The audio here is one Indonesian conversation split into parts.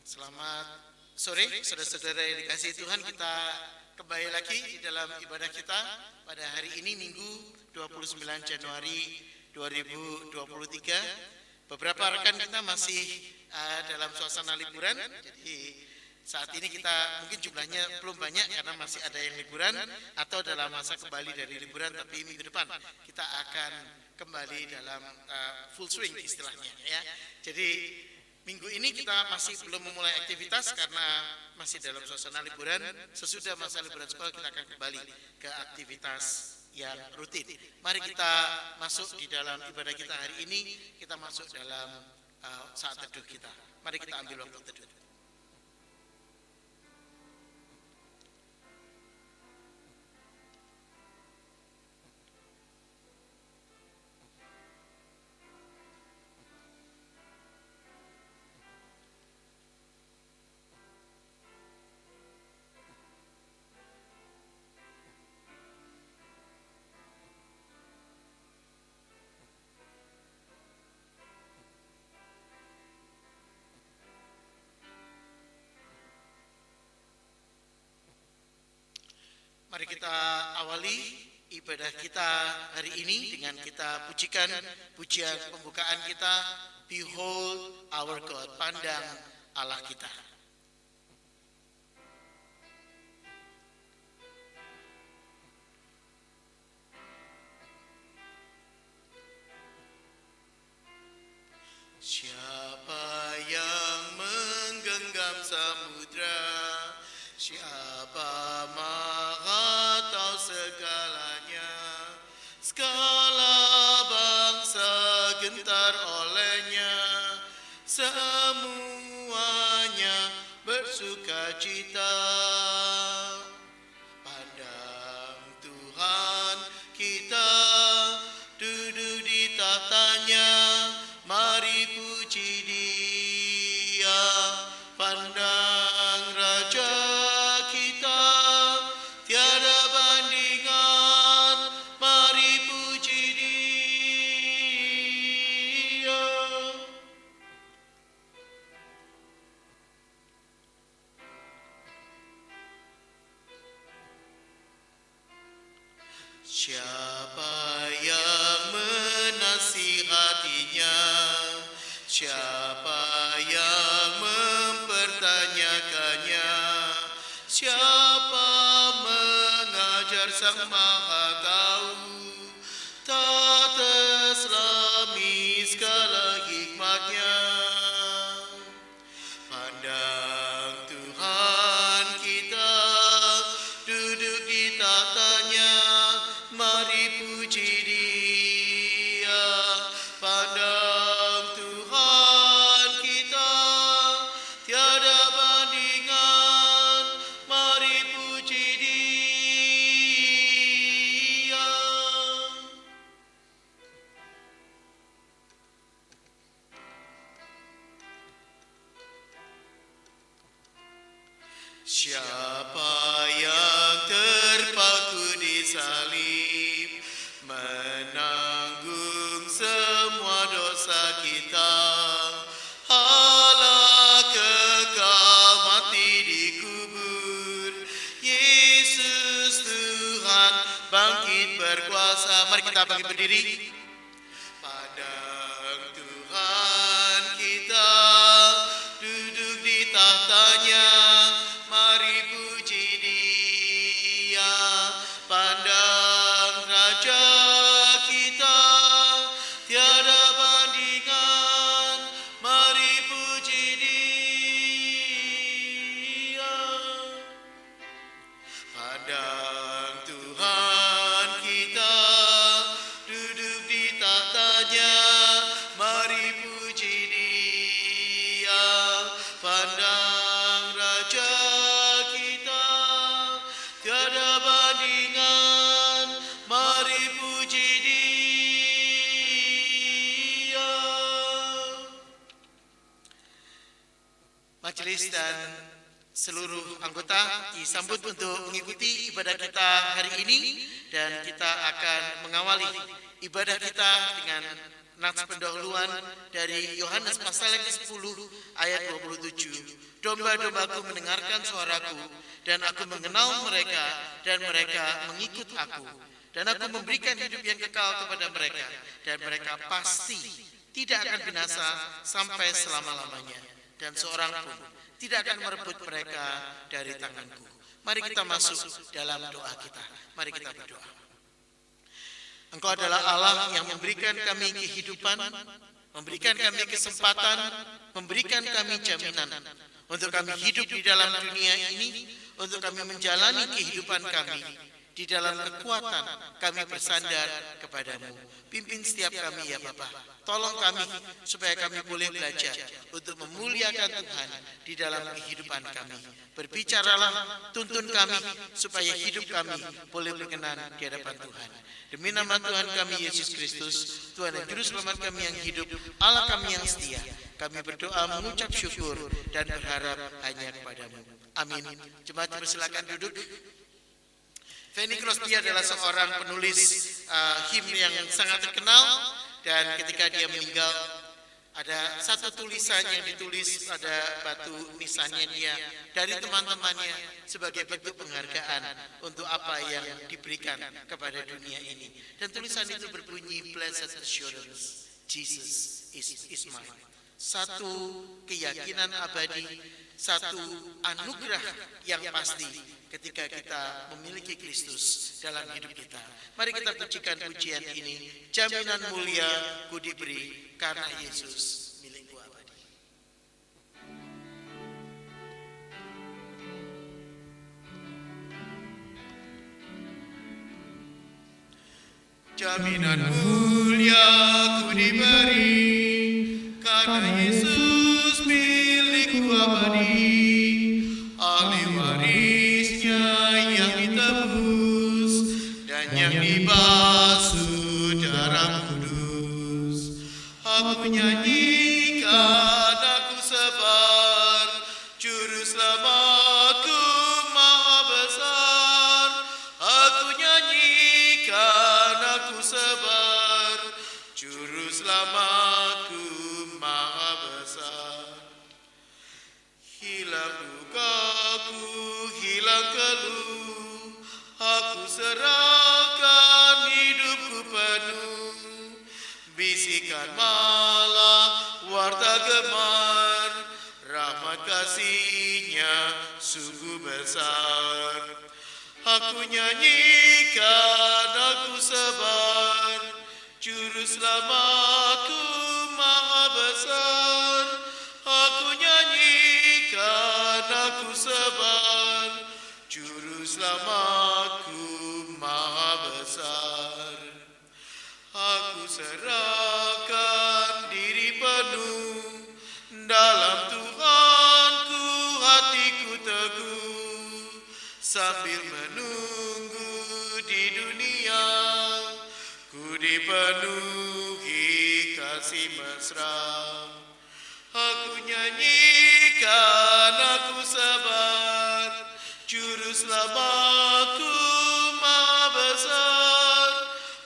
Selamat sore saudara-saudara yang dikasihi Tuhan. Kita kembali lagi di dalam ibadah kita pada hari ini Minggu 29 Januari 2023. Beberapa rekan kita masih dalam suasana liburan. Jadi saat ini kita mungkin jumlahnya belum banyak karena masih ada yang liburan atau dalam masa kembali dari liburan, tapi minggu depan kita akan kembali dalam full swing istilahnya ya. Jadi minggu ini kita masih belum memulai aktivitas karena masih dalam suasana liburan. Sesudah masa liburan sekolah kita akan kembali ke aktivitas yang rutin. Mari kita masuk di dalam ibadah kita hari ini. Kita masuk dalam saat teduh kita. Mari kita ambil waktu teduh. Mari kita awali ibadah kita hari ini dengan kita pujikan pujian pembukaan kita, Behold our God, pandang Allah kita. Siapa yang menggenggam samudra? Siapa maha tahu segalanya? Segala bangsa gentar olehnya, semuanya bersuka cita. Pandang Tuhan kita duduk di tahtanya, mari puji Dia. Pandang Raja kita, tiada bandingan, mari puji Dia. Siapa yang menasihatinya? Siapa yang mempertanyakannya? Siapa mengajar Sang Maha Tahu? Tak terselami segala hikmatnya. Pandang Tuhan kita duduk di tahtanya, mari puji Dia. Pandang Tuhan kita, tiada bandingan, mari puji Dia. Siapa yang terpaku di salib, menanggung semua dosa kita. Allah kekal mati dikubur, Yesus Tuhan bangkit berkuasa. Mari kita bangkit berdiri. Pandang Tuhan kita duduk di tahtanya, mari puji Dia. Pandang Raja kita, tiada bandingan, mari puji Dia. Pandang Tuhan kita duduk di tahtanya, mari puji Dia. Pandang Raja kita, tiada bandingan, mari puji Dia. Majelis dan seluruh anggota disambut untuk mengikuti ibadah kita hari ini, dan kita akan mengawali ibadah kita dengan nats pendahuluan dari Yohanes pasal yang ke-10 ayat 27. Domba-dombaku mendengarkan suaraku, dan aku mengenal mereka, dan mereka mengikut aku. Dan aku memberikan hidup yang kekal kepada mereka, dan mereka pasti tidak akan binasa sampai selama-lamanya. Dan seorang pun tidak akan merebut mereka dari tanganku. Mari kita masuk dalam doa kita. Mari kita berdoa. Engkau adalah Allah yang memberikan kami kehidupan, memberikan kami kesempatan, memberikan kami jaminan untuk kami hidup di dalam dunia ini, untuk kami menjalani kehidupan kami di dalam kekuatan. Kami bersandar kepadamu. Pimpin setiap kami ya Bapa. Tolong kami supaya kami boleh belajar untuk memuliakan Tuhan di dalam kehidupan kami. Berbicaralah, tuntun kami supaya hidup kami boleh berkenan di hadapan Tuhan. Demi nama Tuhan kami Yesus Kristus, Tuhan dan Juru Selamat kami yang hidup, Allah kami yang setia, kami berdoa mengucap syukur dan berharap hanya kepadamu. Amin. Jemaat persilakan duduk. Fanny Crosby adalah seorang penulis himne yang sangat terkenal, dan ketika dia meninggal ada satu tulisan yang ditulis pada batu nisannya dia dari teman-temannya sebagai bentuk penghargaan untuk apa yang diberikan kepada dunia ini. Dan tulisan itu berbunyi, Blessed Assurance, Jesus is mine. Satu keyakinan abadi, satu anugerah yang pasti ketika kita memiliki Kristus dalam hidup kita. Mari kita pujikan pujian ini. Jaminan mulia ku diberi karena Yesus milikku abadi. Jaminan mulia ku diberi karena Yesus milikku abadi. Ahli warisnya yang ditebus dan yang dibasuh darah kudus. Aku nyanyikan, aku sebar, Juru Selamatku maha besar. Aku nyanyikan, aku sebar, Juru Selamatku maha besar. Hilang dukaku, hilang keluh, aku serahkan hidupku penuh. Bisikan malam, warta gemar, rahmat kasih-Nya sungguh besar. Aku nyanyikan, aku sebar, Juru Selamatku maha besar. Aku nyanyikan, aku sebar, Juru Selamatku maha besar. Aku serahkan diri penuh, dalam Tuhanku hatiku teguh. Sambil menunggu di dunia, ku dipenuhi kasih mesra. Aku nyanyikan, aku sabar, Juru Selamatku maha besar.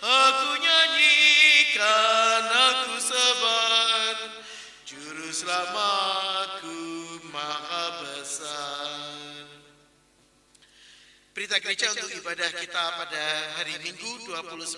Aku nyanyikan, aku sabar, Juru Selamatku maha besar. Berita gereja untuk ibadah kita pada hari Minggu 29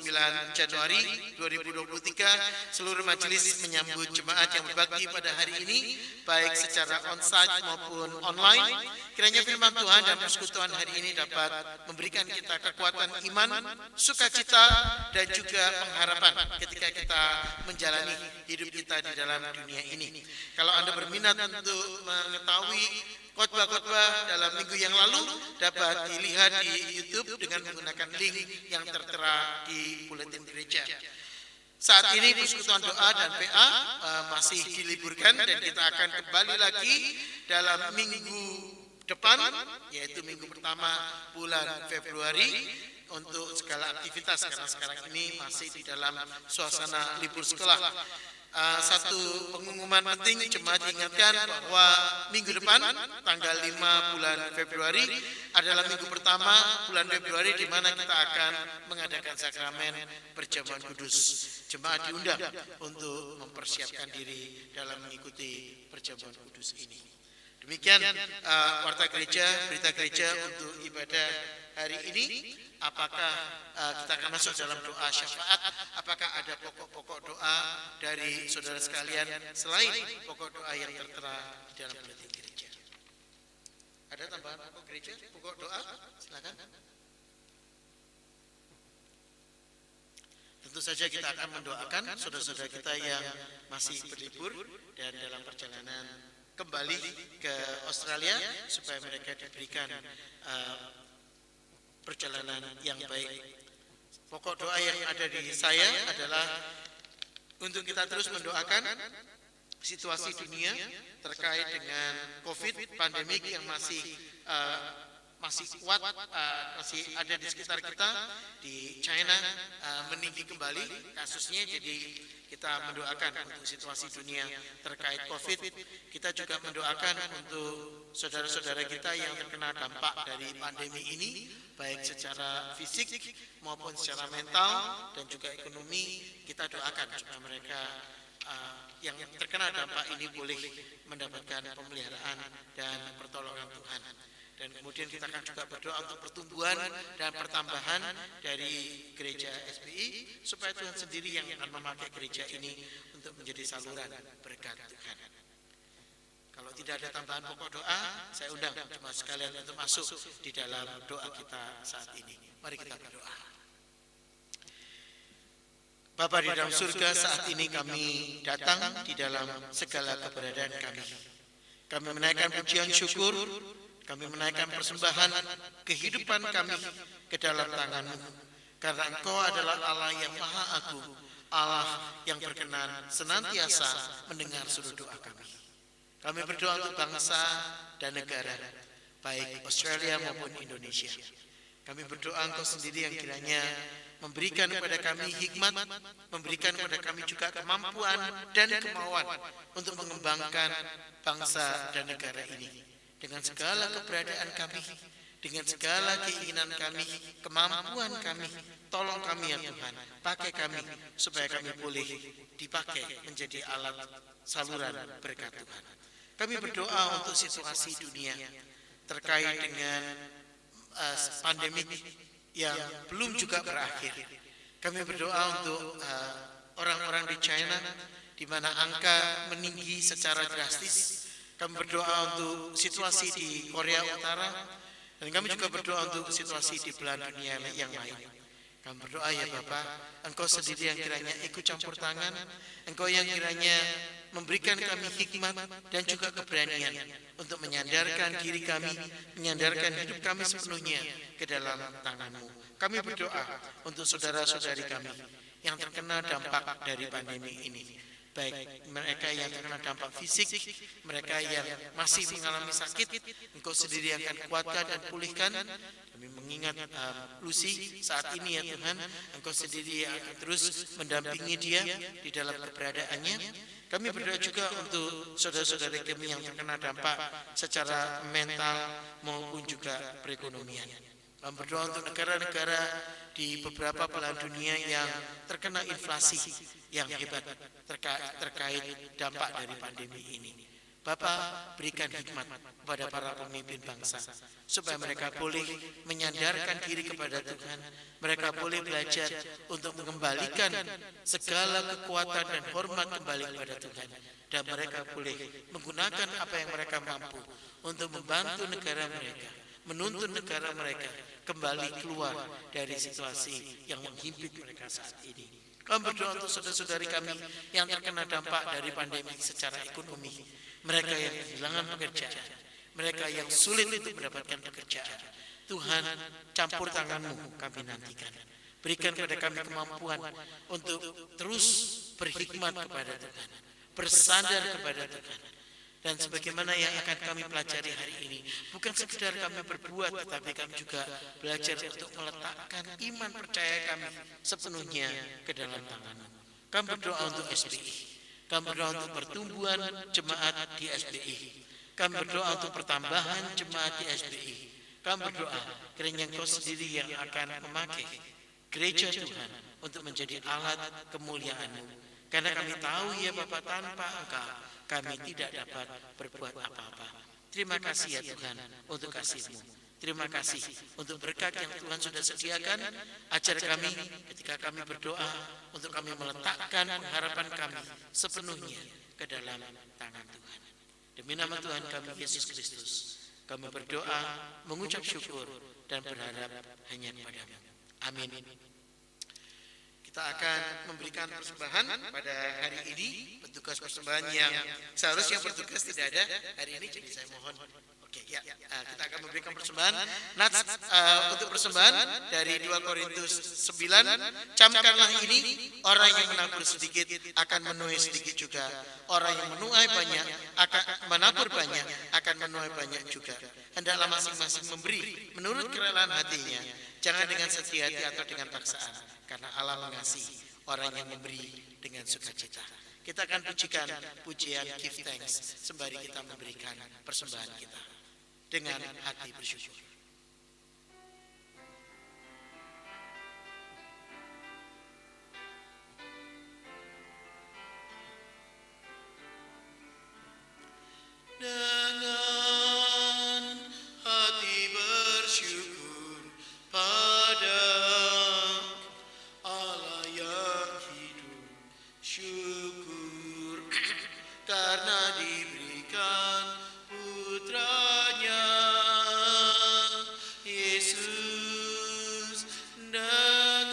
Januari 2023. Seluruh majelis menyambut jemaat yang berbakti pada hari ini, baik secara onsite maupun online. Kiranya firman Tuhan dan persekutuan hari ini dapat memberikan kita kekuatan iman, sukacita, dan juga pengharapan ketika kita menjalani hidup kita di dalam dunia ini. Kalau Anda berminat untuk mengetahui khotbah-khotbah dalam minggu yang lalu, dapat dilihat di YouTube dengan menggunakan link yang tertera di buletin gereja. Saat ini persekutuan doa dan PA masih diliburkan, dan kita akan kembali lagi dalam minggu depan, yaitu minggu pertama bulan Februari, untuk segala aktivitas, karena sekarang ini masih di dalam suasana libur sekolah. Satu pengumuman penting, jemaat diingatkan bahwa minggu depan tanggal 5 bulan Februari adalah minggu pertama bulan Februari di mana kita akan mengadakan sakramen perjamuan kudus. Jemaat diundang untuk mempersiapkan diri dalam mengikuti perjamuan kudus ini. Demikian warta gereja, berita gereja untuk ibadah hari ini. Apakah kita akan masuk dalam doa syafaat? Apakah ada pokok-pokok doa dari saudara sekalian selain pokok doa yang tertera di dalam buletin gereja? Ada tambahan pokok gereja, pokok doa? Silakan. Tentu saja kita akan mendoakan saudara-saudara kita yang masih berlibur dan dalam perjalanan kembali ke Australia supaya mereka diberikan perjalanan yang baik. Pokok doa yang ada di saya adalah untuk kita terus mendoakan situasi dunia terkait dengan COVID, pandemik yang masih kuat, masih ada di sekitar kita. Di China meninggi kembali kasusnya, jadi kita mendoakan untuk situasi dunia terkait COVID. Kita juga mendoakan untuk saudara-saudara kita yang terkena dampak dari pandemi ini, baik secara fisik maupun secara mental dan juga ekonomi. Kita doakan supaya mereka yang terkena dampak ini boleh mendapatkan pemeliharaan dan pertolongan Tuhan. Dan kemudian kita akan juga berdoa untuk pertumbuhan dan pertambahan dari gereja SBI, supaya Tuhan sendiri yang akan memakai gereja ini untuk menjadi saluran berkat Tuhan. Kalau tidak ada tambahan pokok doa, saya undang cuma sekalian untuk masuk di dalam doa kita saat ini. Mari kita berdoa. Bapa di dalam surga, saat ini kami datang di dalam segala keberadaan kami. Kami menaikkan pujian syukur, kami menaikkan persembahan kehidupan kami ke dalam tangan-Mu. Karena Engkau adalah Allah yang Maha Agung, Allah yang berkenan senantiasa mendengar seluruh doa kami. Kami berdoa untuk bangsa dan negara, baik Australia maupun Indonesia. Kami berdoa Engkau sendiri yang kiranya memberikan kepada kami hikmat, memberikan kepada kami juga kemampuan dan kemauan untuk mengembangkan bangsa dan negara ini. Dengan segala keberadaan kami, dengan segala keinginan kami, kemampuan kami, tolong kami ya Tuhan, pakai kami supaya kami boleh dipakai menjadi alat saluran berkat Tuhan. Kami berdoa untuk situasi dunia terkait dengan pandemik yang belum juga berakhir. Kami berdoa untuk orang-orang di China di mana angka meninggi secara drastis. Kami berdoa untuk situasi di Korea Utara, dan kami juga berdoa untuk situasi di belahan dunia yang lain. Kami berdoa ya Bapa, Engkau sendiri yang kiranya ikut campur tangan, Engkau yang kiranya memberikan kami hikmat dan juga keberanian untuk menyandarkan diri kami, menyandarkan hidup kami sepenuhnya ke dalam tangan-Mu. Kami berdoa untuk saudara-saudari kami yang terkena dampak dari pandemi ini, baik mereka yang terkena dampak fisik, mereka yang masih mengalami sakit, Engkau sendiri akan kuatkan dan pulihkan. Kami mengingat Lucy saat ini ya Tuhan, Engkau sendiri yang akan terus mendampingi dia di dalam keberadaannya. Kami berdoa juga untuk saudara-saudara kami yang terkena dampak secara mental maupun juga perekonomian. Kami berdoa untuk negara-negara di beberapa belahan dunia yang terkena inflasi yang hebat terkait dampak dari pandemi ini. Bapa, berikan hikmat kepada para pemimpin bangsa supaya mereka boleh menyandarkan diri kepada Tuhan. Mereka boleh belajar untuk mengembalikan segala kekuatan dan hormat kembali kepada Tuhan, dan mereka boleh menggunakan apa yang mereka mampu untuk membantu negara mereka, menuntun negara mereka kembali keluar dari situasi yang menghimpit mereka saat ini. Kami berdoa untuk saudara-saudari kami yang terkena dampak dari pandemi secara ekonomi, mereka yang kehilangan pekerjaan, mereka yang sulit untuk mendapatkan pekerjaan. Tuhan, campur tangan-Mu kami nantikan. Berikan kepada kami kemampuan untuk terus berhikmat kepada Tuhan, bersandar kepada Tuhan. Dan sebagaimana yang akan kami pelajari hari ini, bukan sekedar kami berbuat, tetapi kami juga belajar untuk meletakkan iman percaya kami sepenuhnya ke dalam tangan-Mu. Kami berdoa untuk SBI. Kami berdoa untuk pertumbuhan jemaat di SBI. Kami berdoa untuk pertambahan jemaat di SBI. Kami berdoa kiranya Engkau sendiri yang akan memakai gereja Tuhan untuk menjadi alat kemuliaan-Mu. Karena kami tahu ya Bapa, tanpa Engkau kami tidak dapat berbuat apa-apa. Terima kasih ya Tuhan untuk kasih-Mu. Terima kasih untuk berkat yang Tuhan sudah sediakan. Ajar kami ketika kami berdoa untuk kami meletakkan pengharapan kami sepenuhnya ke dalam tangan Tuhan. Demi nama Tuhan kami Yesus Kristus, kami berdoa, mengucap syukur dan berharap hanya kepada-Mu. Amin. Kita akan memberikan persembahan pada hari ini. Petugas persembahan yang seharusnya bertugas tidak ada hari ini, jadi saya mohon. Oke, ya, kita akan memberikan persembahan. Nats, untuk persembahan dari 2 Korintus 9, camkanlah ini, orang yang menabur sedikit akan menuai sedikit juga. Orang yang menuai banyak akan menabur banyak akan menuai banyak juga. Hendaklah masing-masing memberi menurut kerelaan hatinya, jangan dengan setia hati atau dengan paksaan, karena Allah mengasihi orang yang memberi dengan sukacita. Kita akan pujikan pujian give thanks sembari kita memberikan persembahan kita dengan hati bersyukur. Dengan hati bersyukur pada Allah yang hidup, syukur karena diberikan putranya Yesus. Dengan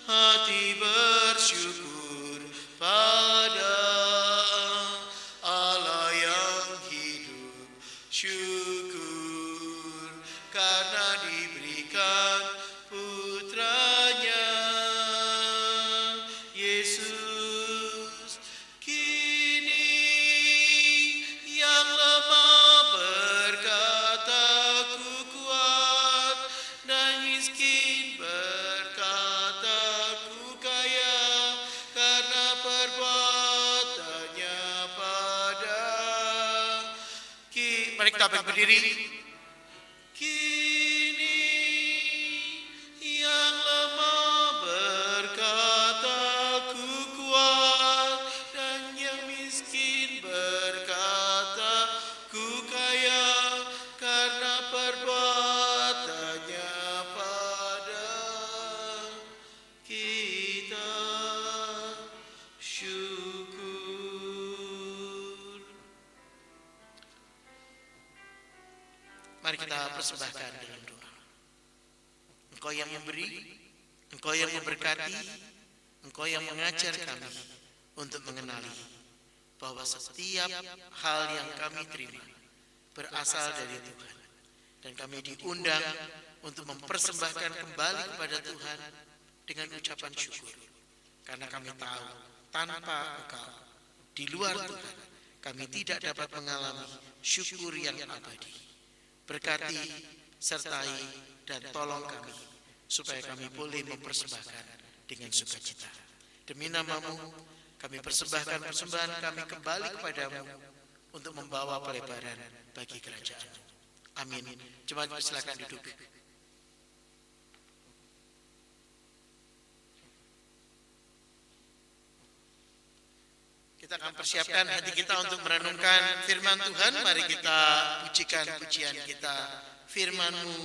hati bersyukur pada Allah yang hidup, syukur karena diberikan putranya Yesus. Kini yang lemah berkata ku kuat, dan miskin berkata ku kaya, karena perbuatannya pada. Mari kita berdiri. Kini yang lemah berkata ku kuat, dan yang miskin berkata ku kaya, karena perbuatannya pada kita syukur. Mari kita persembahkan dalam doa. Engkau yang memberi, Engkau yang memberkati, Engkau yang mengajar kami untuk mengenali bahwa setiap hal yang kami terima berasal dari Tuhan. Dan kami diundang untuk mempersembahkan kembali kepada Tuhan dengan ucapan syukur. Karena kami tahu tanpa Engkau, di luar Tuhan, kami tidak dapat mengalami syukur yang abadi. Berkati, sertai, dan tolong kami, supaya kami boleh mempersembahkan dengan sukacita. Demi nama-Mu, kami persembahkan persembahan kami kembali kepada-Mu untuk membawa pelebaran bagi kerajaan-Mu. Amin. Jemaat silakan duduk. Kita akan persiapkan hati kita untuk merenungkan firman Tuhan. Mari kita pujikan pujian kita. Firman-Mu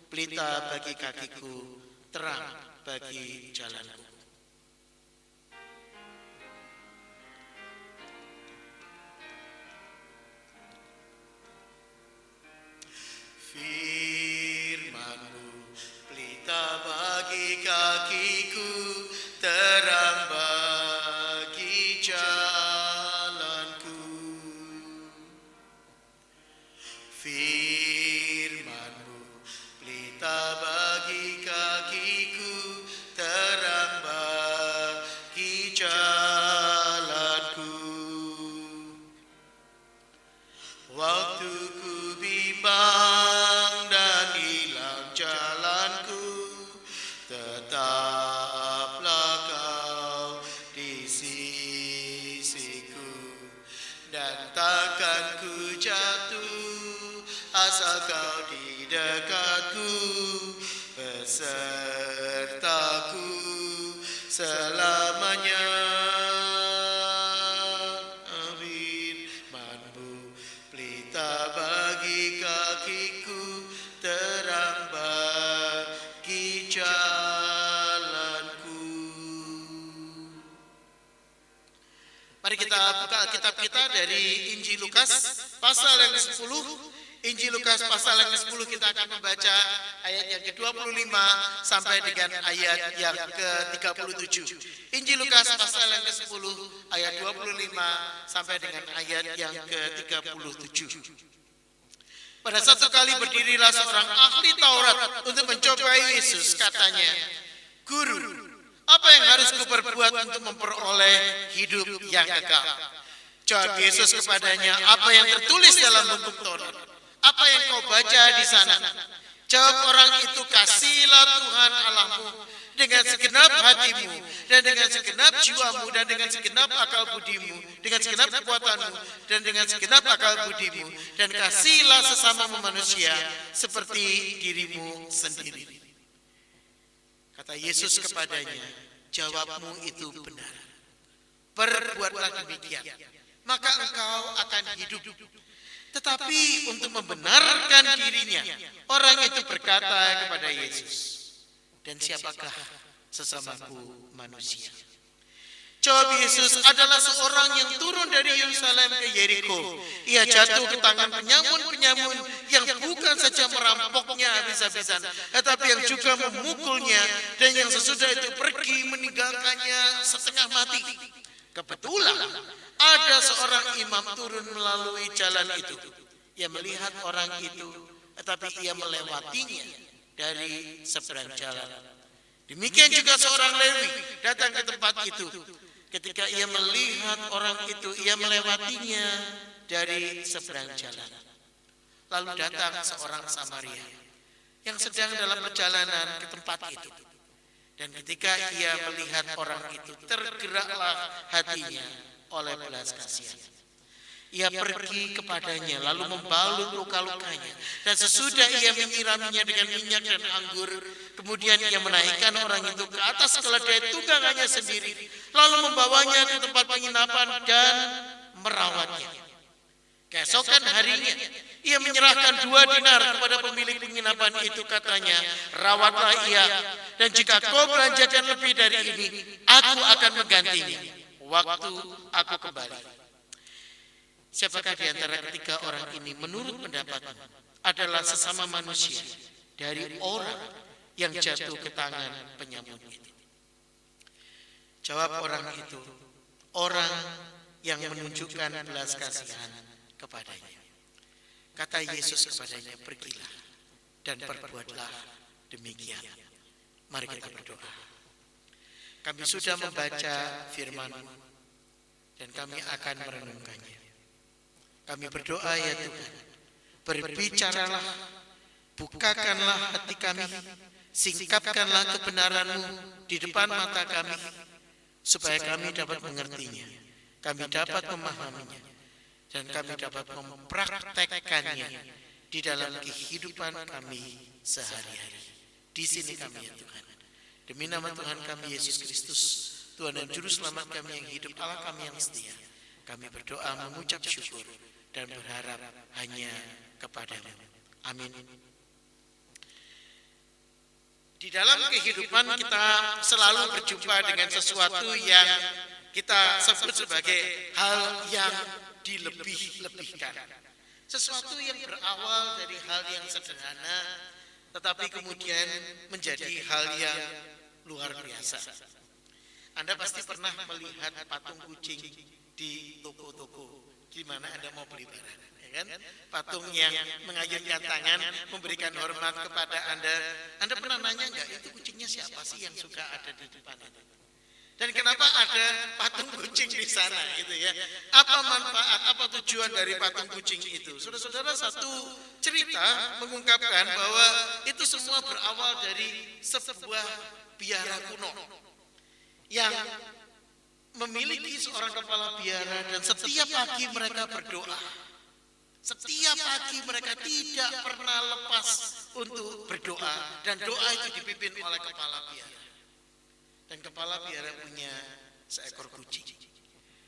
pelita bagi kakiku, terang bagi jalanku. Firman-Mu pelita bagi kakiku, terang bagi jalanku. Firman-Mu pelita bagi kakiku, terang bagi jalanku. Waktu ku bimbang dan hilang jalanku, tetaplah Kau di sisiku, dan takkan ku jatuh asal Kau di dekatku, besertaku selamanya. Firman-Mu kita buka Alkitab kita dari Injil Lukas pasal yang ke-10. Injil Lukas pasal yang ke-10 kita akan membaca ayat yang ke-25 sampai dengan ayat yang ke-37. Injil Lukas pasal yang ke-10 ayat 25 sampai dengan ayat yang ke-37. Pada satu kali berdirilah seorang ahli Taurat untuk mencobai Yesus. Katanya, "Guru, apa yang harus kuperbuat untuk memperoleh hidup yang kekal?" Jawab Yesus kepadanya, "Apa yang tertulis dalam buku Taurat? Apa yang kau baca di sana?" Jawab orang itu, "Kasihilah Tuhan Allahmu dengan segenap hatimu, dan dengan segenap jiwamu, dan dengan segenap akal budimu, dengan segenap kekuatanmu, dan dengan segenap akal budimu, dan kasihilah sesamamu manusia seperti dirimu sendiri." Kata Yesus kepadanya, "Jawabmu itu benar. Perbuatlah demikian, maka engkau akan hidup." Tetapi untuk membenarkan dirinya, orang itu berkata kepada Yesus, "Dan siapakah sesamaku manusia?" Jawab Yesus, "Adalah seorang yang turun dari Yerusalem ke Yeriko. Ia jatuh ke tangan penyamun-penyamun yang bukan saja merampoknya habis-habisan, tetapi yang juga memukulnya, dan yang sesudah itu pergi meninggalkannya setengah mati. Kebetulan ada seorang imam turun melalui jalan itu. Ia melihat orang itu, tetapi ia melewatinya dari seberang jalan. Demikian juga seorang Lewi datang ke tempat itu. Ketika ia melihat orang itu, ia melewatinya dari seberang jalan. Lalu datang seorang Samaria yang sedang dalam perjalanan ke tempat itu. Dan ketika ia melihat orang itu, tergeraklah hatinya oleh belas kasihan. Ia pergi kepadanya, lalu membalut luka-lukanya, dan sesudah ia menyiraminya dengan minyak dan anggur, kemudian ia menaikkan orang itu ke atas keledai tunggangannya sendiri, lalu membawanya ke tempat penginapan dan merawatnya. Keesokan harinya, ia menyerahkan 2 dinar kepada pemilik penginapan itu. Katanya, "Rawatlah ia, dan jika kau belanjakan lebih dari ini, aku akan menggantinya waktu aku kembali." Siapakah di antara ketiga orang ini menurut pendapatmu adalah sesama manusia dari orang yang jatuh ke tangan penyamun itu? Jawab orang itu, "Orang yang menunjukkan belas kasihan kepadanya." Kata Yesus kepadanya, "Pergilah dan perbuatlah demikian." Mari kita berdoa. Kami sudah membaca firman-Mu dan kami akan merenungkannya. Kami berdoa, ya Tuhan, berbicaralah, bukakanlah hati kami, singkapkanlah kebenaran-Mu di depan mata kami, supaya kami dapat mengertinya, kami dapat memahaminya, dan kami dapat mempraktekkannya di dalam kehidupan kami sehari-hari. Di sini kami, ya Tuhan, demi nama Tuhan kami Yesus Kristus, Tuhan dan Juru Selamat kami yang hidup, Allah kami yang setia, kami berdoa mengucap syukur dan berharap hanya kepada-Mu. Amin. Di dalam kehidupan kita selalu berjumpa dengan sesuatu yang kita sebut sebagai hal yang dilebih-lebihkan. Sesuatu yang berawal dari hal yang sederhana, tetapi kemudian menjadi hal yang luar biasa. Anda pasti pernah melihat patung kucing di toko-toko di mana Anda mau beli barang, ya kan? Patung yang mengayunkan tangan, memberikan hormat kepada Anda. Anda pernah nanya enggak, itu kucingnya siapa sih yang suka ada di depan itu? Dan kenapa ada patung kucing di sana, gitu ya? Apa manfaat, apa tujuan dari patung kucing itu? Saudara-saudara, satu cerita mengungkapkan bahwa itu semua berawal dari sebuah biara kuno yang memiliki seorang kepala biara, dan setiap pagi mereka berdoa. Setiap pagi mereka tidak pernah lepas untuk berdoa, dan doa itu dipimpin oleh kepala biara. Dan kepala biara punya seekor kucing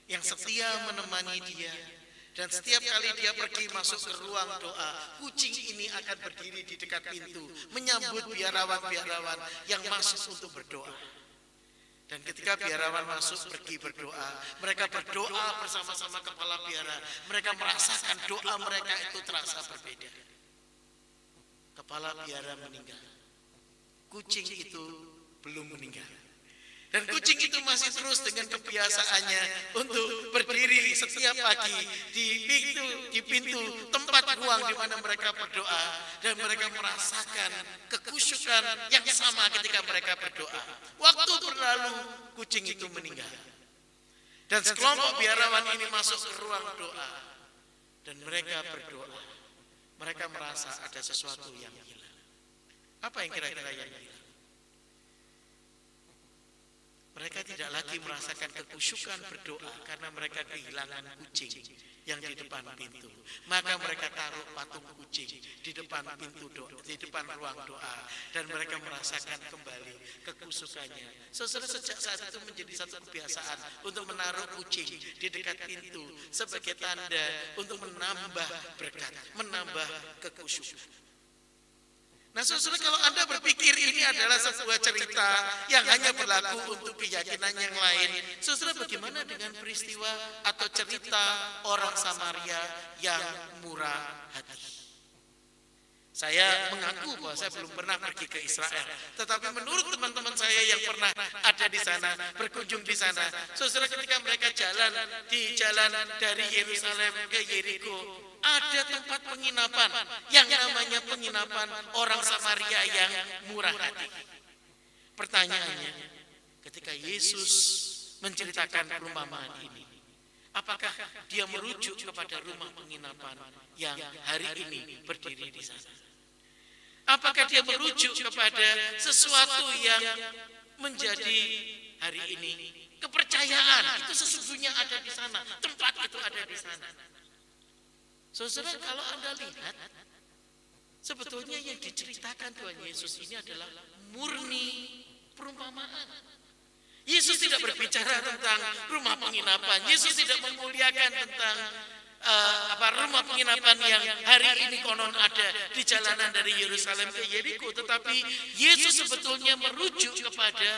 yang setia menemani dia, dan setiap kali dia pergi masuk ke ruang doa, kucing ini akan berdiri di dekat pintu menyambut biarawan-biarawan yang masuk untuk berdoa. Dan ketika biarawan masuk pergi berdoa, mereka berdoa bersama-sama kepala biara. Mereka merasakan doa mereka itu terasa berbeda. Kepala biara meninggal. Kucing itu belum meninggal. Dan kucing itu masih terus dengan kebiasaannya untuk berdiri setiap pagi di pintu tempat ruang di mana mereka berdoa, dan mereka merasakan kekusyukan yang sama ketika mereka berdoa. Waktu berlalu, kucing itu meninggal. Dan sekelompok biarawan ini masuk ke ruang doa dan mereka berdoa. Mereka merasa ada sesuatu yang hilang. Apa yang kira-kira yang hilang? Mereka tidak lagi merasakan kekusyukan berdoa karena mereka kehilangan kucing yang di depan pintu. Maka mereka taruh patung kucing di depan pintu doa, di depan ruang doa, dan mereka merasakan kembali kekusyukannya. Saudara, sejak saat itu menjadi satu kebiasaan untuk menaruh kucing di dekat pintu sebagai tanda untuk menambah berkat, menambah kekusyukan. Nah, saudara, kalau Anda berpikir ini adalah sebuah cerita yang hanya berlaku untuk keyakinan yang lain, saudara, bagaimana dengan peristiwa atau cerita orang Samaria yang murah hati? Saya mengaku bahwa saya belum pernah pergi ke Israel, tetapi menurut teman-teman saya yang pernah ada di sana, berkunjung di sana, saudara, ketika mereka jalan di jalan dari Yerusalem ke Yeriko, ada tempat penginapan yang namanya penginapan orang Samaria yang murah hati. Pertanyaannya, ketika Yesus menceritakan perumpamaan ini, apakah dia merujuk kepada rumah penginapan yang hari ini berdiri di sana? Apakah dia merujuk kepada sesuatu yang menjadi hari ini kepercayaan itu sesungguhnya ada di sana, tempat itu ada di sana? Saudara, kalau Anda lihat, sebetulnya yang diceritakan Tuhan Yesus ini adalah murni perumpamaan. Yesus tidak berbicara tentang rumah penginapan. Yesus tidak memuliakan tentang rumah penginapan yang hari ini konon ada di jalanan dari Yerusalem ke Yeriko. Tetapi Yesus sebetulnya merujuk kepada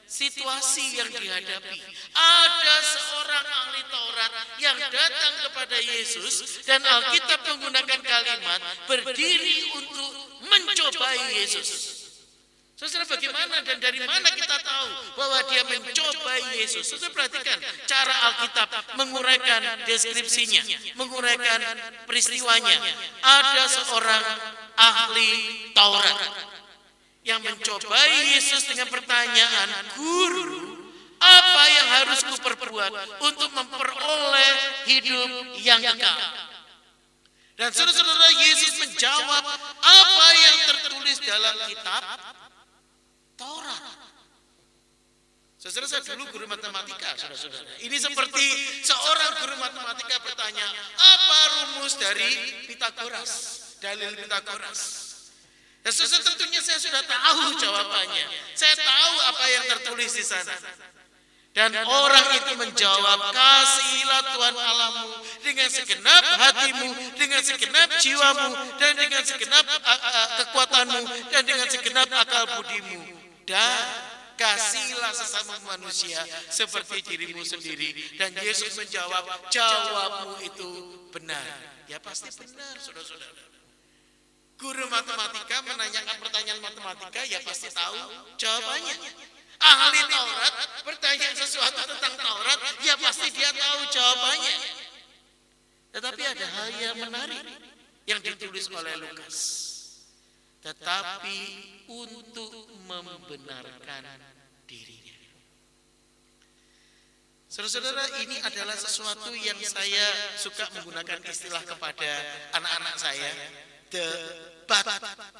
situasi yang dihadapi. Ada seorang ahli Taurat yang datang kepada Yesus, dan Alkitab menggunakan kalimat berdiri untuk mencobai Yesus. Saudara, bagaimana dan dari mana kita tahu bahwa dia mencobai Yesus? Saudara, perhatikan cara Alkitab menguraikan deskripsinya, menguraikan peristiwanya. Ada seorang ahli Taurat yang mencobai Yesus dengan pertanyaan, "Guru, apa yang harus kuperbuat untuk memperoleh hidup yang kekal?" Dan saudara-saudara, Yesus menjawab apa yang tertulis dalam kitab Taurat. Saudara, saya dulu guru matematika, saudara-saudara. Ini seperti seorang guru matematika bertanya, apa rumus dari Pitagoras, dalil Pitagoras? Dan saudara, tentunya saya sudah tahu jawabannya. Saya tahu apa yang tertulis di sana. Dan orang itu menjawab, "Kasihilah Tuhan Allahmu dengan segenap hatimu, dengan segenap jiwamu, dan dengan segenap kekuatanmu, dan dengan segenap akal budimu. Dan kasihilah sesama manusia seperti dirimu sendiri." Dan Yesus menjawab, "Jawabmu itu benar." Ya, pasti benar, saudara-saudara. Guru matematika menanyakan pertanyaan matematika, ya pasti tahu jawabannya. Ahli Taurat bertanya sesuatu tentang Taurat, ya pasti dia tahu jawabannya. Tetapi ada hal yang menarik yang ditulis oleh Lukas. Tetapi untuk membenarkan dirinya. Saudara-saudara, ini adalah sesuatu yang saya suka menggunakan istilah kepada anak-anak saya. The but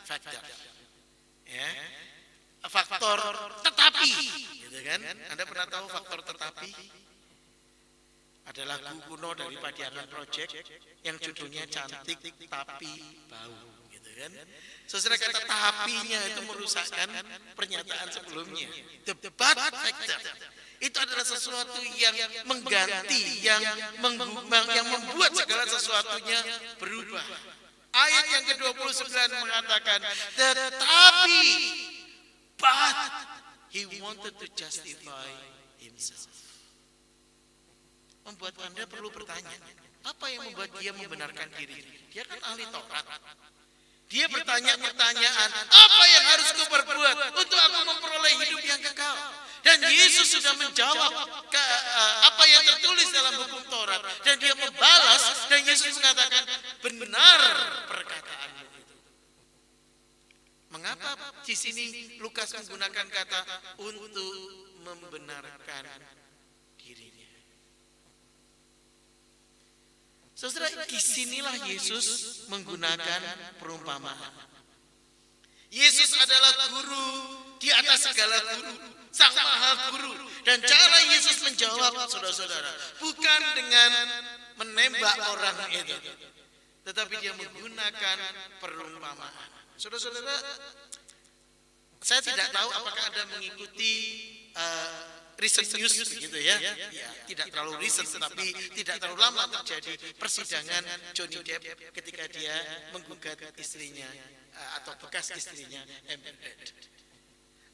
factor, ya, faktor tetapi, gitu kan? Anda pernah tahu faktor tetapi? Ada lagu kuno dari Padiangan Project yang judulnya Cantik Tapi Bau, gitu kan? Saudara, kata tapinya itu merusakkan pernyataan sebelumnya. The but factor itu adalah sesuatu yang mengganti, yang membuat segala sesuatunya berubah. Ayat yang ke-29 mengatakan, tetapi but He wanted to justify himself. Membuat Anda perlu bertanya, apa yang membuat dia membenarkan diri? Dia kan ahli Taurat. Dia bertanya pertanyaan, apa yang harus ku perbuat untuk aku memperoleh hidup yang kekal? Dan Yesus sudah menjawab apa yang tertulis dalam hukum Taurat. Dan dia membalas, dan Yesus mengatakan, benar perkataanmu itu. Mengapa di sini Lukas menggunakan kata untuk membenarkan dirinya? Saudara, disinilah Yesus menggunakan perumpamaan. Yesus adalah guru di atas segala guru, sang maha guru. Dan cara Yesus menjawab, saudara-saudara, bukan dengan menembak orang itu, tetapi dia menggunakan perumpamaan. Saudara-saudara, saya tidak tahu apakah Anda mengikuti recent news begitu ya. Tidak terlalu recent, tapi tidak terlalu lama terjadi persidangan Johnny Depp ketika dia menggugat istrinya atau bekas istrinya Amber Heard.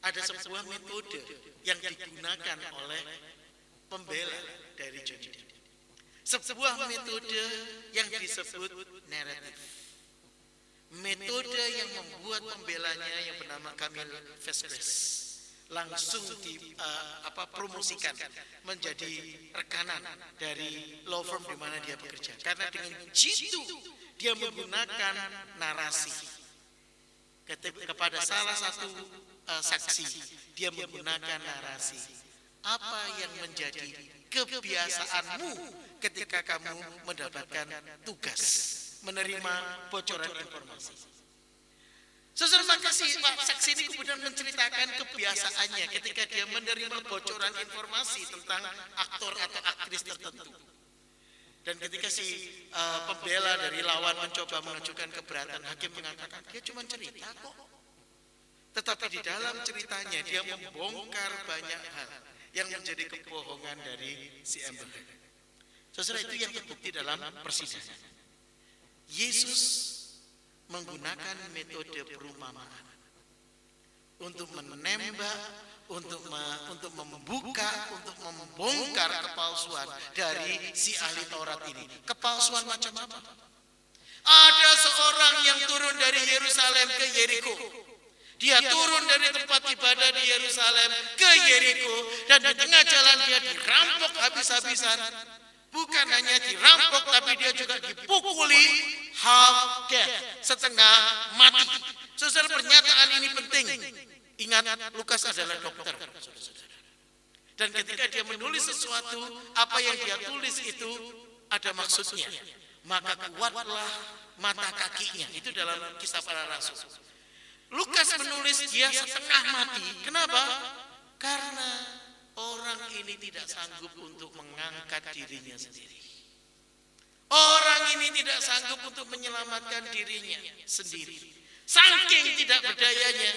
Ada sebuah metode yang digunakan oleh pembela dari Johnny Depp. Sebuah metode yang disebut naratif. Metode yang membuat pembelanya yang bernama Camille Vazquez langsung dipromosikan menjadi rekanan dari law firm di mana dia bekerja. Karena dengan jitu dia menggunakan narasi kepada salah satu saksi. Dia menggunakan narasi. Apa yang menjadi kebiasaanmu ketika kamu mendapatkan tugas menerima bocoran informasi? Saudara, maka saksi ini kemudian menceritakan kebiasaannya ketika dia menerima bocoran informasi tentang aktor atau aktris tertentu. Dan ketika si pembela dari lawan mencoba mengajukan keberatan, hakim mengatakan dia cuma cerita kok. Tetapi di dalam ceritanya dia membongkar banyak hal yang menjadi kebohongan dari si Amber Heard. Saudara, itu yang terbukti dalam persidangan. Yesus menggunakan metode perumpamaan untuk menembak, untuk membuka, untuk membongkar kepalsuan dari si ahli Taurat ini. Kepalsuan macam apa? Ada seorang yang turun dari Yerusalem ke Yeriko. Dia turun dari tempat ibadah di Yerusalem ke Yeriko, dan di tengah jalan dia dirampok habis-habisan. Bukan hanya dirampok, tapi dia juga dipukuli half death, setengah mati. Saudara, pernyataan ini penting. Ingat, Lukas adalah dokter. Dan ketika dia menulis sesuatu, apa yang dia tulis itu ada maksudnya. Maka kuatlah mata kakinya. Itu dalam Kisah Para Rasul. Lukas menulis dia setengah mati. Kenapa? Karena orang ini tidak sanggup untuk mengangkat dirinya sendiri. Orang ini tidak sanggup untuk menyelamatkan dirinya sendiri. Saking tidak berdayanya,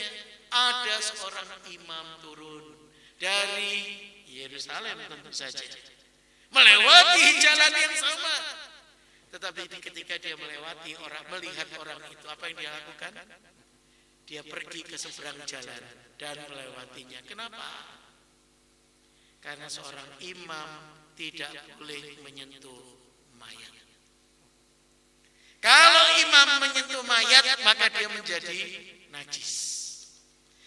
ada seorang imam turun dari Yerusalem tentu saja, melewati jalan yang sama. Tetapi ketika dia melihat orang itu, apa yang dia lakukan? Dia pergi ke seberang jalan dan melewatinya. Kenapa? Karena seorang imam tidak boleh menyentuh mayat. Kalau imam menyentuh mayat, maka dia menjadi najis.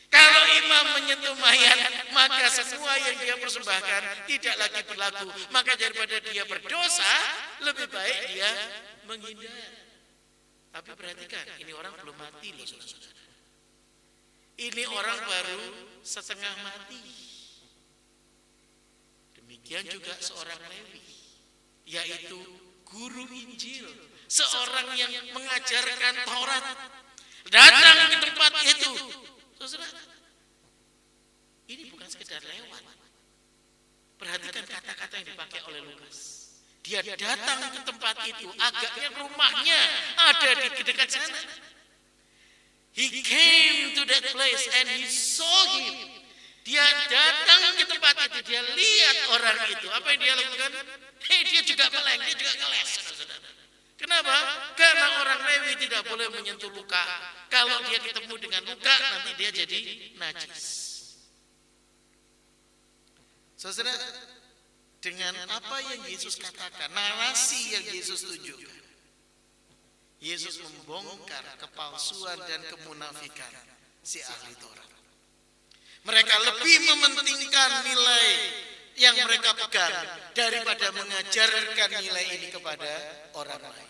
Kalau imam menyentuh mayat, maka semua yang dia persembahkan tidak lagi berlaku. Maka daripada dia berdosa, lebih baik dia menghindar. Tapi perhatikan, ini orang belum mati loh, saudara-saudara. Ini orang baru setengah mati. Demikian juga seorang Lewi, yaitu guru Injil, seorang yang mengajarkan Taurat, datang ke tempat itu. Saudara, ini bukan sekedar lewat. Perhatikan kata-kata yang dipakai oleh Lukas. Dia datang ke tempat itu, agaknya rumahnya ada di dekat sana. He came to that place and he saw him. Dia datang ke tempat itu, dia lihat orang itu. Apa yang dia lakukan? Dia juga meleng, dia juga ngeles. Kenapa? Karena orang Lewi tidak boleh menyentuh luka. Kalau dia ketemu dengan luka, nanti dia jadi najis. Saudara, dengan apa yang Yesus katakan, narasi yang Yesus tunjukkan, Yesus membongkar kepalsuan dan kemunafikan si ahli Taurat. Mereka lebih mementingkan nilai yang mereka pegang daripada mengajarkan nilai ini kepada orang lain.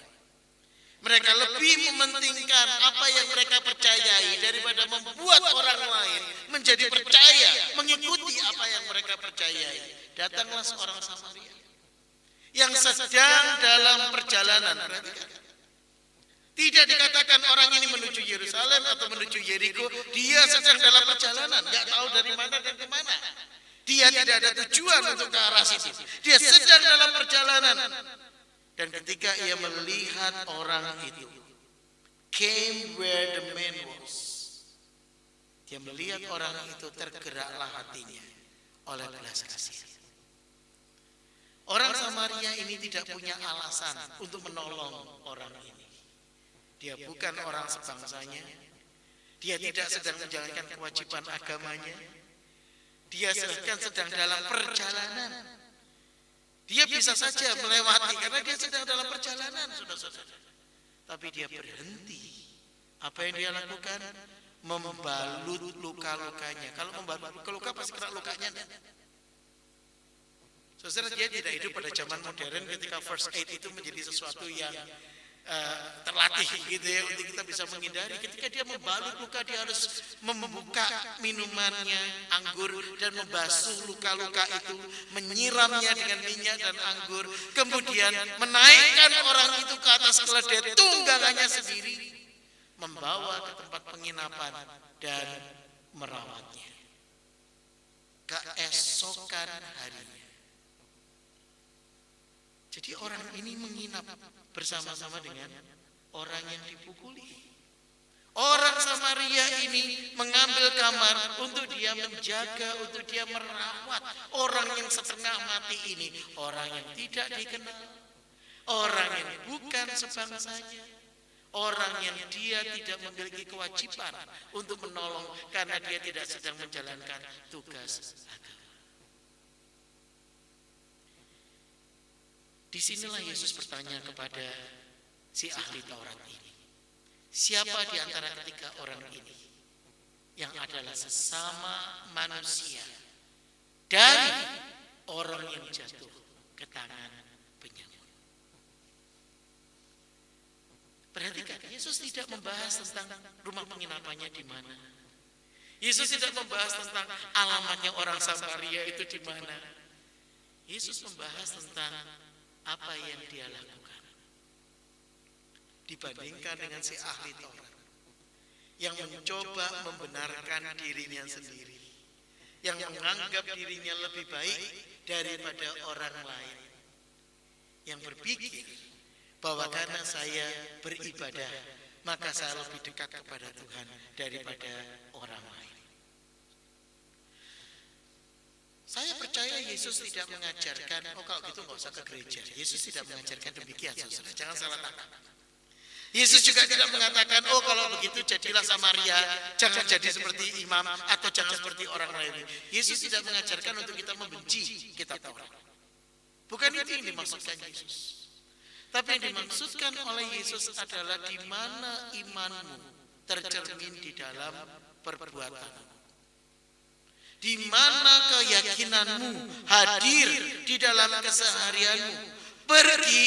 Mereka lebih mementingkan apa yang mereka percayai daripada membuat orang lain menjadi percaya, mengikuti apa yang mereka percayai. Datanglah seorang Samaria yang sedang dalam perjalanan. Perhatikan. Tidak dikatakan orang ini menuju Yerusalem atau menuju Yeriko. Dia sedang dalam perjalanan, nggak tahu dari mana dan kemana. Dia tidak ada tujuan untuk ke arah situ. Dia sedang dalam perjalanan. Dan ketika ia melihat orang itu, came where the man was. Dia melihat orang itu, tergeraklah hatinya oleh belas kasihan. Orang Samaria ini tidak punya alasan untuk menolong orang ini. Dia bukan orang sebangsanya. Dia tidak sedang menjalankan kewajiban agamanya. Dia sedang dalam perjalanan. Dia bisa saja melewati karena dia sedang dalam perjalanan, saudara-saudara. Tapi dia berhenti. Apa yang dia lakukan? Membalut luka-lukanya. Kalau membalut luka pasti kena lukanya. Saudara, dia tidak hidup pada zaman modern ketika first aid itu menjadi sesuatu yang terlatih gitu ya, untuk kita bisa menghindari. Ketika dia membalut luka, dia harus membuka minumannya anggur dan membasuh luka-luka itu, menyiramnya dengan minyak dan anggur, kemudian menaikkan orang itu ke atas keledai tunggangannya sendiri, membawa ke tempat penginapan dan merawatnya keesokan harinya. Jadi orang ini menginap bersama-sama dengan orang yang dipukuli. Orang Samaria ini mengambil kamar untuk dia menjaga, untuk dia merawat orang yang setengah mati ini. Orang yang tidak dikenal, orang yang bukan sebangsanya, orang yang dia tidak memiliki kewajiban untuk menolong karena dia tidak sedang menjalankan tugas agama. Disinilah Yesus bertanya kepada si ahli Taurat ini, siapa di antara ketiga orang ini yang adalah sesama manusia dari orang yang jatuh ke tangan penyamun? Perhatikan, Yesus tidak membahas tentang rumah penginapannya di mana. Yesus tidak membahas tentang alamatnya orang Samaria itu di mana. Yesus membahas tentang apa yang dia lakukan. Dibandingkan dengan si ahli Taurat yang mencoba membenarkan dirinya sendiri, yang menganggap dirinya lebih baik daripada orang lain, yang berpikir bahwa karena saya beribadah maka saya lebih dekat kepada Tuhan daripada orang lain. Saya percaya Yesus tidak mengajarkan, oh kalau gitu nggak usah ke gereja. Yesus tidak mengajarkan demikian, saudara. Jangan salah tangkap. Yesus juga tidak mengatakan, oh kalau begitu jadilah Samaria, jangan jadi seperti imam atau jangan seperti orang lain. Yesus tidak mengajarkan untuk kita membenci kitab Taurat. Bukan itu yang dimaksudkan Yesus. Tapi yang dimaksudkan oleh Yesus adalah di mana imanmu tercermin di dalam perbuatanmu. Di mana keyakinanmu hadir di dalam keseharianmu. Pergi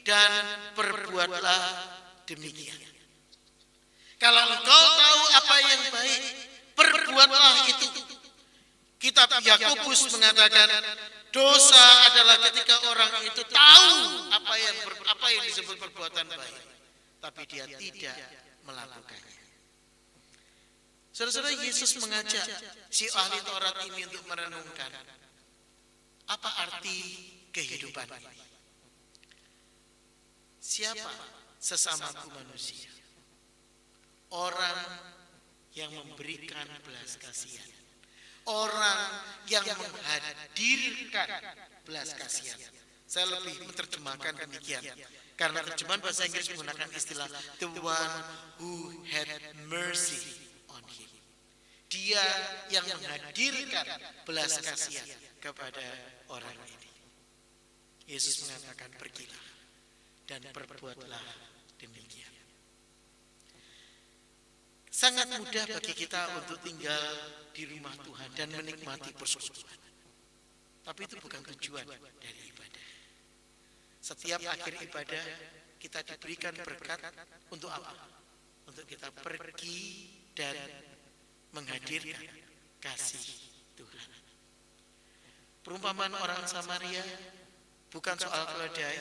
dan perbuatlah demikian. Kalau engkau tahu apa yang baik, perbuatlah itu. Kitab Yakobus mengatakan, dosa adalah ketika orang itu tahu apa yang disebut perbuatan baik, tapi dia tidak melakukannya. Saudara-saudara, Yesus mengajak si ahli Taurat ini untuk merenungkan apa arti kehidupan ini. Siapa sesamaku manusia? Orang yang memberikan belas kasihan, orang yang menghadirkan belas kasihan. Saya lebih menerjemahkan demikian karena terjemahan bahasa Inggris menggunakan istilah the one who had mercy on him. Dia yang menghadirkan belas kasihan kepada orang ini. Yesus mengatakan, pergilah dan perbuatlah demikian. Sangat mudah bagi kita untuk tinggal di rumah Tuhan dan menikmati persekutuan. Tapi itu bukan tujuan dari ibadah. Setiap akhir ibadah kita diberikan berkat untuk apa? Untuk kita pergi dan menghadirkan kasih Tuhan. Perumpamaan orang Samaria bukan soal keledai,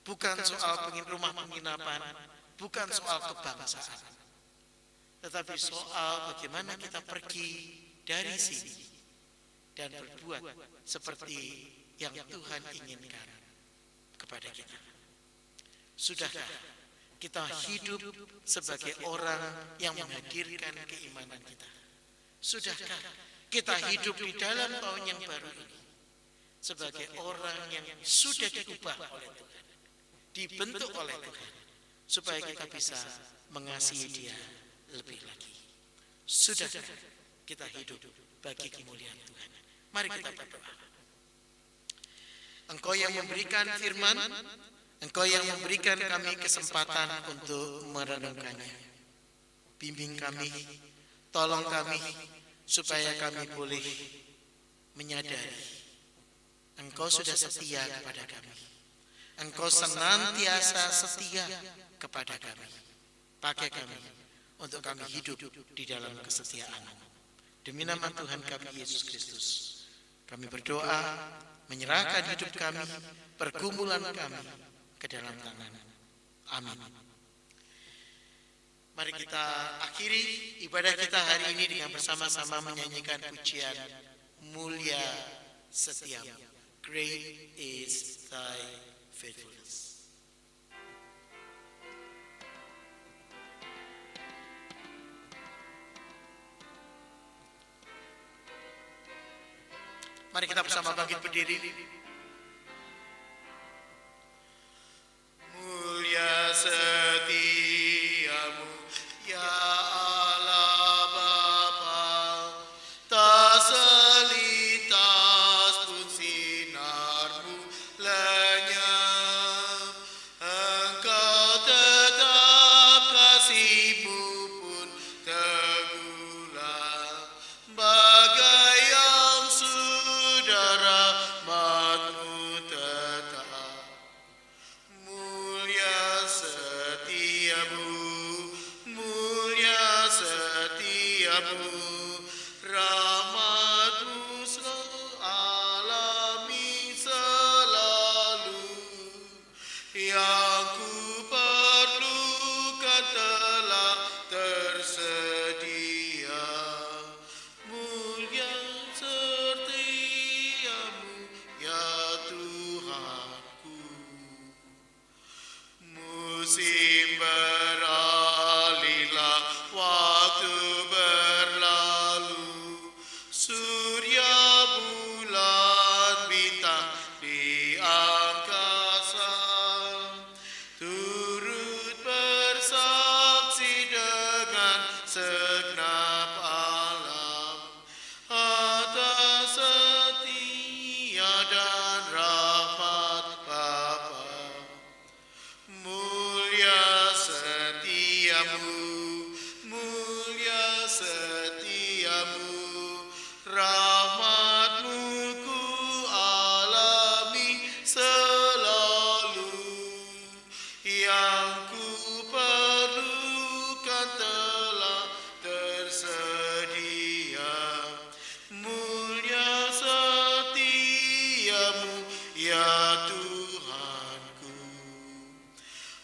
bukan soal rumah penginapan, bukan soal kebangsaan, tetapi soal bagaimana kita pergi dari sini dan berbuat seperti yang Tuhan inginkan kepada kita. Sudahkah kita hidup sebagai orang yang menghadirkan keimanan kita? Sudahkah kita hidup di dalam tahun yang baru ini sebagai orang yang sudah diubah oleh Tuhan, dibentuk oleh Tuhan, supaya kita bisa mengasihi Dia lebih lagi? Sudahkah kita hidup bagi kemuliaan Tuhan? Mari kita berdoa. Engkau yang memberikan firman, Engkau yang memberikan kami kesempatan untuk merenungkannya. Bimbing kami, tolong kami, supaya kami boleh menyadari Engkau sudah setia kepada kami. Engkau senantiasa setia kepada kami. Pakai kami untuk kami hidup di dalam kesetiaan. Demi nama Tuhan kami Yesus Kristus, kami berdoa, menyerahkan hidup kami, pergumulan kami ke dalam tangan. Amin. Mari kita akhiri ibadah kita hari ini dengan bersama-sama menyanyikan pujian Mulia Setiamu. Great is thy faithfulness. Mari kita bersama bangkit berdiri. Mulia setiamu, ya Allah Bapa, tak selitas pun sinarmu lenyap. Engkau tetap, kasihmu pun tegulah, bagai yang saudara matmu tetap. Mulia setiamu, mulia setiamu, rahmatmu alami selalu. Yang ku perlukan telah tersedia. Mulia setiamu, ya Tuhanku. Musim beralihlah, waktu berlalu, surya, bulan, bintang di angkasa turut bersaksi dengan segenap alam atas setia dan rahmat Bapa. Mulia setiamu, mulia setiamu, rahmatmu ku alami selalu. Yang ku perlukan telah tersedia. Mulia setiamu, ya Tuhanku.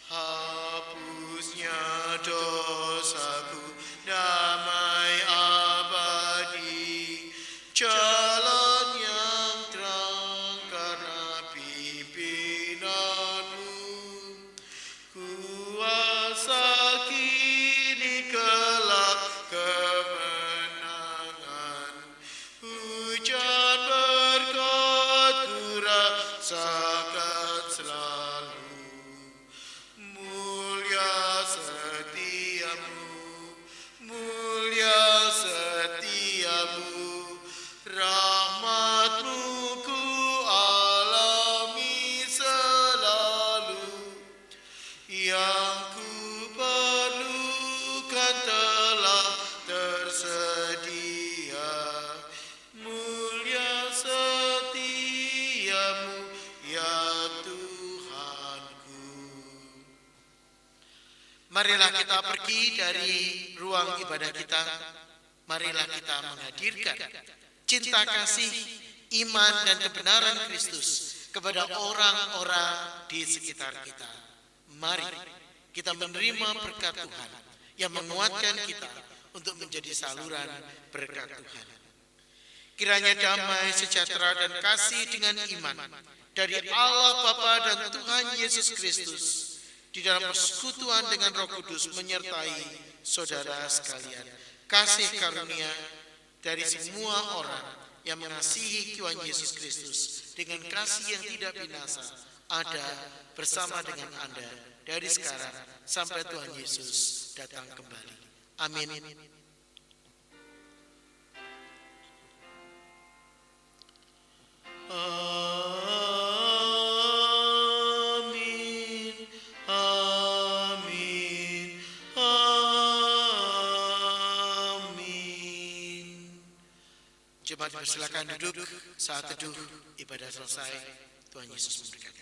Hapusnya dosaku, damai abadi, jalan yang terang karena pimpinanmu. Kuasa kini kelak kemenangan, hujan berkat ku rasakan selalu. Mulia setiamu, mulia setiamu, Marilah kita pergi dari ruang ibadah kita. Marilah kita menghadirkan cinta kasih, iman dan kebenaran Kristus kepada orang-orang di sekitar kita. Mari kita menerima berkat Tuhan yang menguatkan kita untuk menjadi saluran berkat Tuhan. Kiranya damai, sejahtera dan kasih dengan iman dari Allah Bapa dan Tuhan Yesus Kristus di dalam persekutuan dengan Roh Kudus menyertai saudara sekalian. Kasih karunia dari semua orang yang mengasihi Tuhan Yesus Kristus dengan kasih yang tidak binasa ada bersama dengan Anda dari sekarang sampai Tuhan Yesus datang kembali. Amin. Amin. Amin. Amin. Jemaat, silakan duduk. Saat teduh ibadah selesai. Tuhan Yesus memberkati.